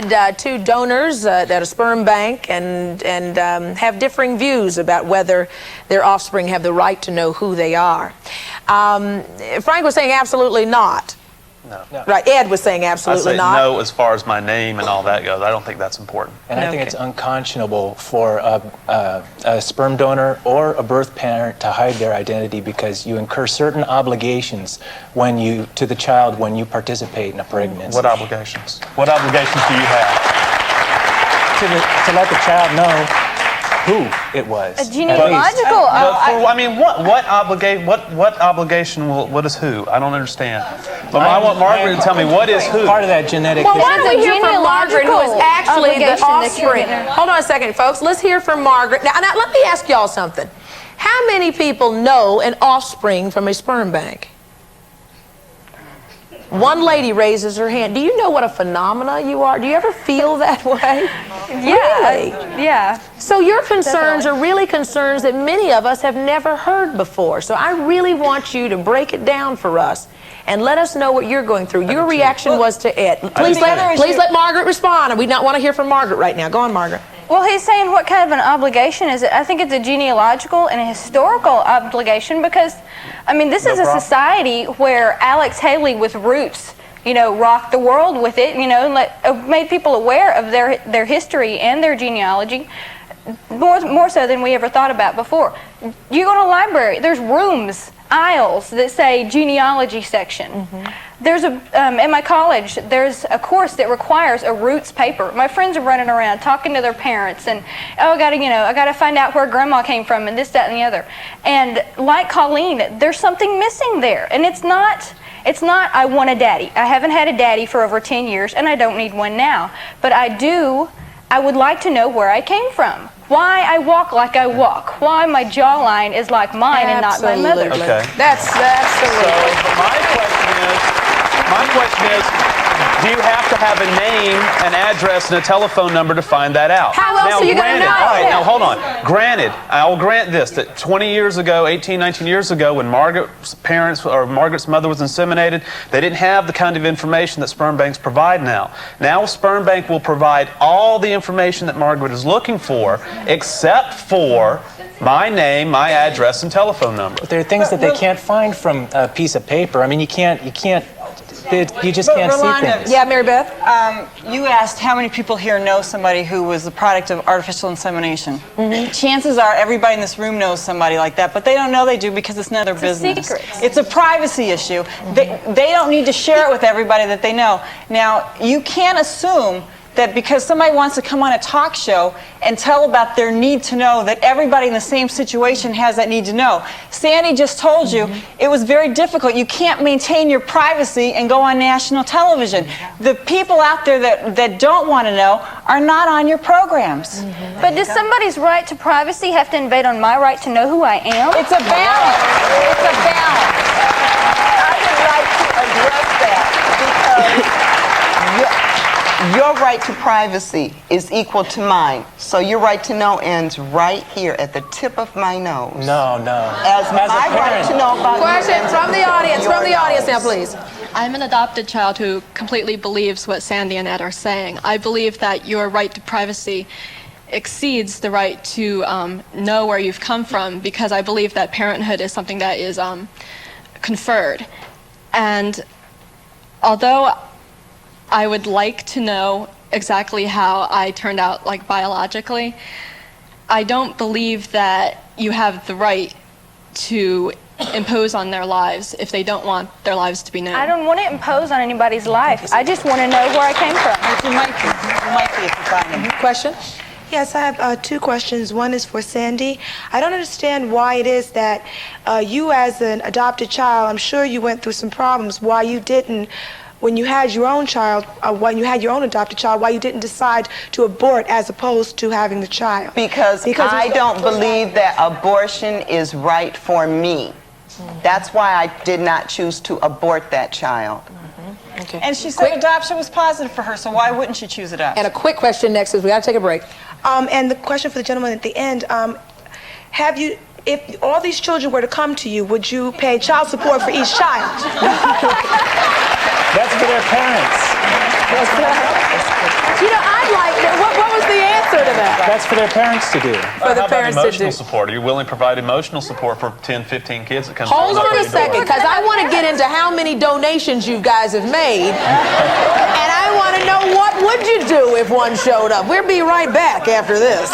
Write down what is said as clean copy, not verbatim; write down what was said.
had two donors at a sperm bank and have differing views about whether their offspring have the right to know who they are. Frank was saying absolutely not. No. Right, Ed was saying absolutely not. I say no as far as my name and all that goes. I don't think that's important. And I think it's unconscionable for a sperm donor or a birth parent to hide their identity, because you incur certain obligations to the child when you participate in a pregnancy. What obligations? What obligations do you have? To let the child know who it was. A genealogical. I mean, what obligation? What is who? I don't understand. But I want Margaret to tell me what is who. Part of that genetic. Well, why don't we hear from Margaret, who is actually the offspring? Hold on a second, folks. Let's hear from Margaret. Now, let me ask y'all something. How many people know an offspring from a sperm bank? One lady raises her hand. Do you know what a phenomena you are? Do you ever feel that way? Yeah. Really? Yeah. So your concerns are really concerns that many of us have never heard before. So I really want you to break it down for us and let us know what you're going through. Your reaction was to Ed. Please let Margaret respond. We not want to hear from Margaret right now. Go on, Margaret. Well, he's saying what kind of an obligation is it? I think it's a genealogical and a historical obligation, because, I mean, this is a society where Alex Haley with Roots, you know, rocked the world with it, you know, and made people aware of their history and their genealogy more so than we ever thought about before. You go to a library, there's rooms, aisles that say genealogy section. There's at my college, there's a course that requires a Roots paper. My friends are running around talking to their parents and, oh, I gotta find out where grandma came from and this, that, and the other. And like Colleen, there's something missing there. And it's not, I want a daddy. I haven't had a daddy for over 10 years and I don't need one now. But I would like to know where I came from. Why I walk like I walk. Why my jawline is like mine and not my mother's. Okay. That's absolutely. So my question is, do you have to have a name, an address, and a telephone number to find that out? How else are you going to know? All right, now hold on. Granted, I'll grant this, that 20 years ago, 18, 19 years ago, when Margaret's parents or Margaret's mother was inseminated, they didn't have the kind of information that sperm banks provide now. Now, a sperm bank will provide all the information that Margaret is looking for, except for my name, my address, and telephone number. But there are things that they can't find from a piece of paper. I mean, you just can't see things. Yeah, Mary Beth? You asked how many people here know somebody who was the product of artificial insemination. Chances are everybody in this room knows somebody like that, but they don't know they do because it's none of their business. Secret. It's a privacy issue. They don't need to share it with everybody that they know. Now, you can't assume that because somebody wants to come on a talk show and tell about their need to know, that everybody in the same situation has that need to know. Sandy just told you it was very difficult. You can't maintain your privacy and go on national television. The people out there that don't want to know are not on your programs. But does somebody's right to privacy have to invade on my right to know who I am? It's a balance. It's a balance. I would like to address that because your right to privacy is equal to mine. So your right to know ends right here at the tip of my nose. No. As my right to know about Question from the audience. From the audience now, please. I'm an adopted child who completely believes what Sandy and Ed are saying. I believe that your right to privacy exceeds the right to know where you've come from, because I believe that parenthood is something that is conferred. And although I would like to know exactly how I turned out, like, biologically, I don't believe that you have the right to impose on their lives if they don't want their lives to be known. I don't want to impose on anybody's life. I just want to know where I came from. you might be if you find them. Question? Yes, I have two questions. One is for Sandy. I don't understand why it is that you as an adopted child, I'm sure you went through some problems, why you didn't, when you had your own child, when you had your own adopted child, why you didn't decide to abort as opposed to having the child? Because I don't believe that abortion is right for me. That's why I did not choose to abort that child. Okay. And she said adoption was positive for her, so why wouldn't she choose adoption? And a quick question next, because we got to take a break. And the question for the gentleman at the end, if all these children were to come to you, would you pay child support for each child? That's for their parents. You know, I'd like, what was the answer to that? That's for their parents to do. For the How about parents to emotional do. support? Are you willing to provide emotional support for 10, 15 kids that come Hold through on a your door? second, because I want to get into how many donations you guys have made. And I want to know, what would you do if one showed up? We'll be right back after this.